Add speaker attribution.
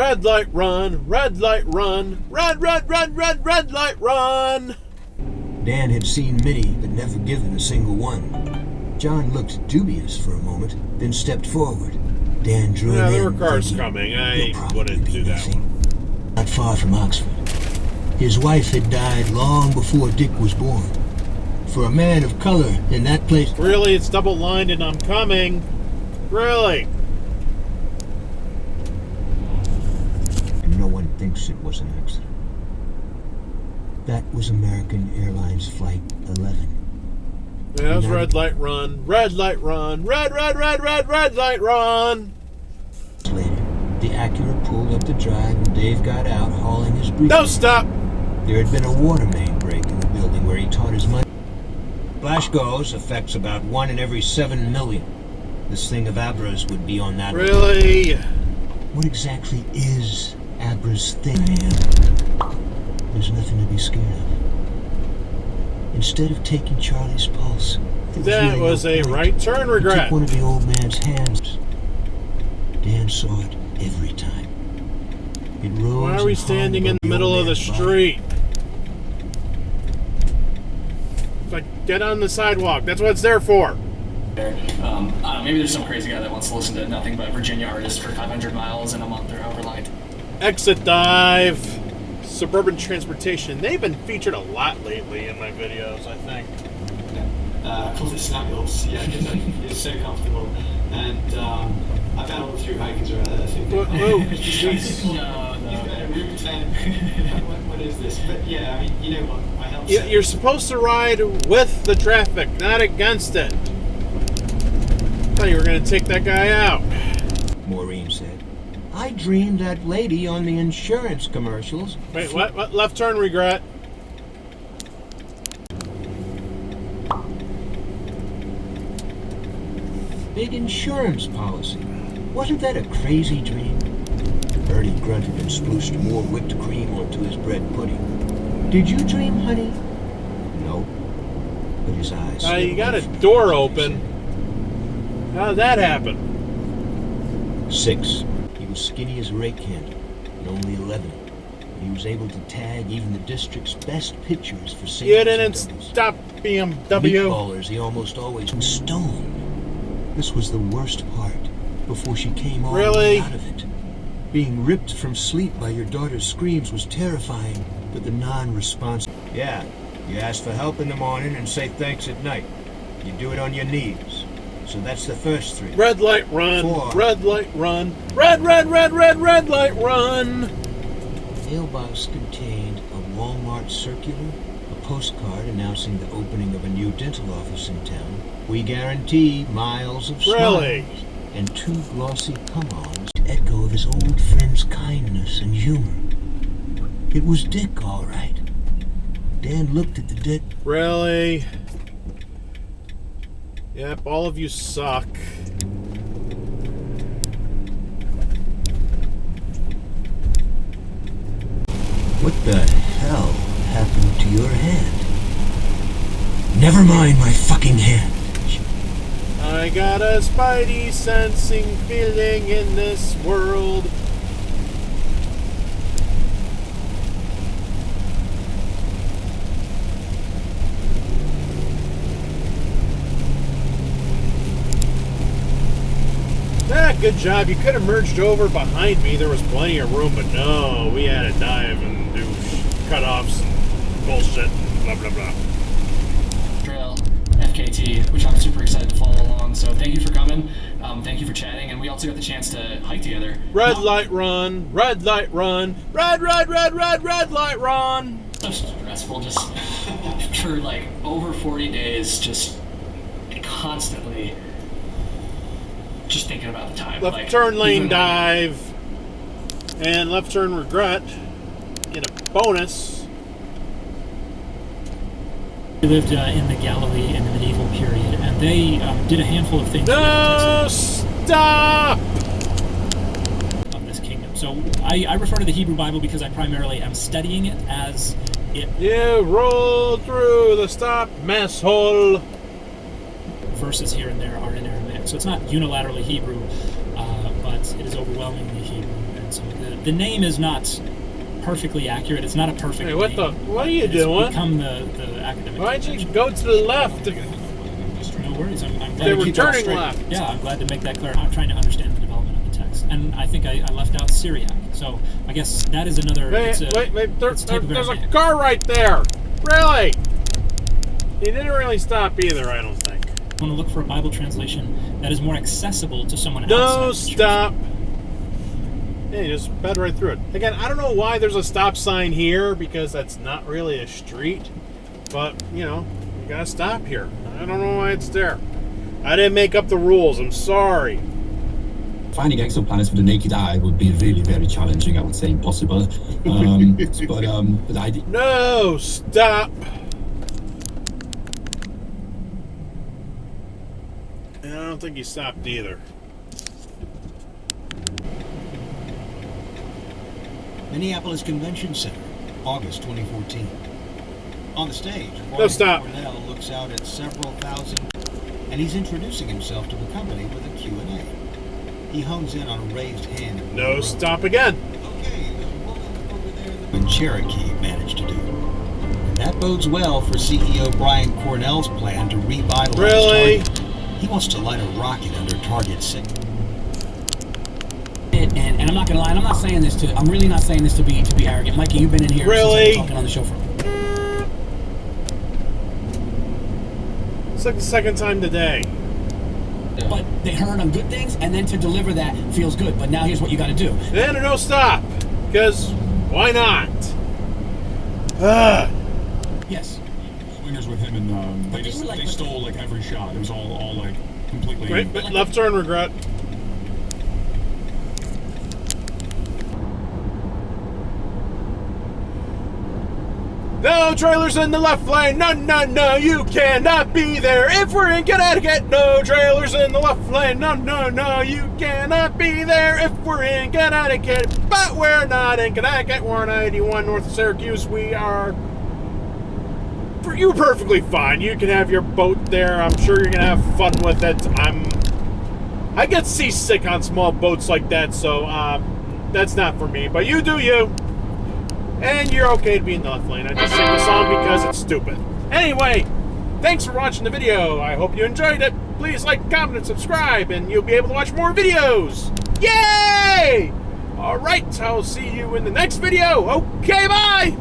Speaker 1: Red light run, red light run, red light run.
Speaker 2: Dan had seen many, but never given a single one. John looked dubious for a moment, then stepped forward. Dan drew him in.
Speaker 1: There were cars coming. I wouldn't do that one.
Speaker 2: Not far from Oxford. His wife had died long before Dick was born. For a man of color in that place...
Speaker 1: Really? It's double-lined and I'm coming? Really?
Speaker 2: And no one thinks it was an accident. That was American Airlines Flight 11.
Speaker 1: Yeah, that was red light run, red light run, red light run.
Speaker 2: Later, the Acura pulled up the drive and Dave got out hauling his briefcase.
Speaker 1: No, stop!
Speaker 2: There had been a water main break in the building where he taught his money. Flash goes affects about 1 in every 7 million. This thing of Abra's would be on that.
Speaker 1: Really?
Speaker 2: What exactly is Abra's thing? There's nothing to be scared of. Instead of taking Charlie's pulse,
Speaker 1: that was a right turn regret.
Speaker 2: He took one of the old man's hands. Dan saw it every time. It rose.
Speaker 1: Why are we standing in the middle of the street? Like, get on the sidewalk. That's what it's there for.
Speaker 3: Maybe there's some crazy guy that wants to listen to nothing but Virginia artists for 500 miles in a month or however long.
Speaker 1: Exit dive. Suburban transportation. They've been featured a lot lately in my videos, I think.
Speaker 4: Because it's snaggles, yeah, because it's so comfortable. And I found all the through hikers are I think.
Speaker 1: Oh,
Speaker 4: jeez. No. Route 10. What is this? But yeah, I mean, you know what? I helped.
Speaker 1: You're supposed to ride with the traffic, not against it. I thought you were going to take that guy out.
Speaker 2: Maureen said, I dreamed that lady on the insurance commercials.
Speaker 1: Wait, what? What? Left turn regret.
Speaker 2: Big insurance policy. Wasn't that a crazy dream? Ernie grunted and splooshed more whipped cream onto his bread pudding. Did you dream, honey? No. But his eyes...
Speaker 1: You got a door open. How did that happen?
Speaker 2: 6. He was skinny as a rake handle, and only 11. He was able to tag even the district's best pitchers for singles.
Speaker 1: You didn't stop BMW.
Speaker 2: Meatballers he almost always was stoned. This was the worst part, before she came all the way out of it. Being ripped from sleep by your daughter's screams was terrifying, but the non-response... Yeah, you ask for help in the morning and say thanks at night. You do it on your knees. So that's the first 3.
Speaker 1: Red light run,
Speaker 2: 4.
Speaker 1: red light run, red light run.
Speaker 2: The mailbox contained a Walmart circular, a postcard announcing the opening of a new dental office in town. We guarantee miles of smiles. And 2 glossy come-ons to echo of his old friend's kindness and humor. It was Dick, all right. Dan looked at the Dick.
Speaker 1: Really? Yep, all of you suck.
Speaker 2: What the hell happened to your hand? Never mind my fucking hand.
Speaker 1: I got a spidey sensing feeling in this world. Good job. You could have merged over behind me. There was plenty of room, but no, we had to dive and do cutoffs and bullshit and blah, blah, blah.
Speaker 3: Trail, FKT, which I'm super excited to follow along. So thank you for coming. Thank you for chatting. And we also got the chance to hike together.
Speaker 1: Red light run, red light run, red light run.
Speaker 3: So stressful, just for like over 40 days, just constantly just thinking about the time.
Speaker 1: Left
Speaker 3: like,
Speaker 1: turn lane dive and left turn regret. Get a bonus.
Speaker 5: They lived in the Galilee in the medieval period, and they did a handful of things.
Speaker 1: No, stop!
Speaker 5: Of this kingdom. So I refer to the Hebrew Bible because I primarily am studying it as it.
Speaker 1: You roll through the stop mess hole.
Speaker 5: Verses here and there are in Aramaic, so it's not unilaterally Hebrew, but it is overwhelmingly Hebrew. And so the name is not perfectly accurate. It's not a perfect
Speaker 1: Hey, what
Speaker 5: name.
Speaker 1: what are you
Speaker 5: It's
Speaker 1: doing?
Speaker 5: become the academic
Speaker 1: Why'd you
Speaker 5: convention.
Speaker 1: go to the left?
Speaker 5: No worries. I'm glad
Speaker 1: They
Speaker 5: to
Speaker 1: were
Speaker 5: keep that
Speaker 1: turning
Speaker 5: straight.
Speaker 1: left.
Speaker 5: Yeah, I'm glad to make that clear. I'm trying to understand the development of the text. And I think I left out Syriac. So I guess that is another...
Speaker 1: Wait,
Speaker 5: it's a,
Speaker 1: wait,
Speaker 5: it's a type of
Speaker 1: there's a
Speaker 5: Aramaic.
Speaker 1: car right there. Really? He didn't really stop either, I don't think.
Speaker 5: I want to look for a Bible translation that is more accessible to someone
Speaker 1: No,
Speaker 5: outside the church.
Speaker 1: stop. Yeah, you just sped right through it. Again, I don't know why there's a stop sign here, because that's not really a street. But, you know, you gotta stop here. I don't know why it's there. I didn't make up the rules. I'm sorry.
Speaker 6: Finding exoplanets with the naked eye would be really very challenging. I would say impossible. But I did.
Speaker 1: No, stop. And I don't think he stopped either.
Speaker 2: Minneapolis Convention Center, August 2014. On the stage,
Speaker 1: No, stop.
Speaker 2: Cornell looks out at several thousand, and he's introducing himself to the company with a Q&A. He hones in on a raised hand.
Speaker 1: No, stop again.
Speaker 2: Okay, the woman over there in Cherokee managed to do. And that bodes well for CEO Brian Cornell's plan to revitalize
Speaker 1: Really?
Speaker 2: Target. He wants to light a rocket under Target 6.
Speaker 7: And I'm not gonna lie, and I'm not saying this to, I'm really not saying this to be arrogant. Mikey, you've been in here
Speaker 1: Really?
Speaker 7: since I've been talking on the show for.
Speaker 1: It's like the second time today.
Speaker 7: But they heard on good things, and then to deliver that feels good. But now here's what you got to do.
Speaker 1: And no stop. Because why not? Ugh.
Speaker 7: Yes.
Speaker 8: Swingers with him, and
Speaker 7: But they were like-
Speaker 8: they stole like every shot. It was all like completely.
Speaker 1: Right, but left turn regret. No trailers in the left lane. No, no, no, you cannot be there. If we're in Connecticut, no trailers in the left lane. No, no, no, you cannot be there if we're in Connecticut. But we're not in Connecticut. We're on 81 north of Syracuse. We are... You're perfectly fine. You can have your boat there. I'm sure you're going to have fun with it. I get seasick on small boats like that, so that's not for me. But you do you. And you're okay to be in the left lane. I just sing the song because it's stupid. Anyway, thanks for watching the video. I hope you enjoyed it. Please like, comment, and subscribe, and you'll be able to watch more videos. Yay! Alright, I'll see you in the next video. Okay, bye!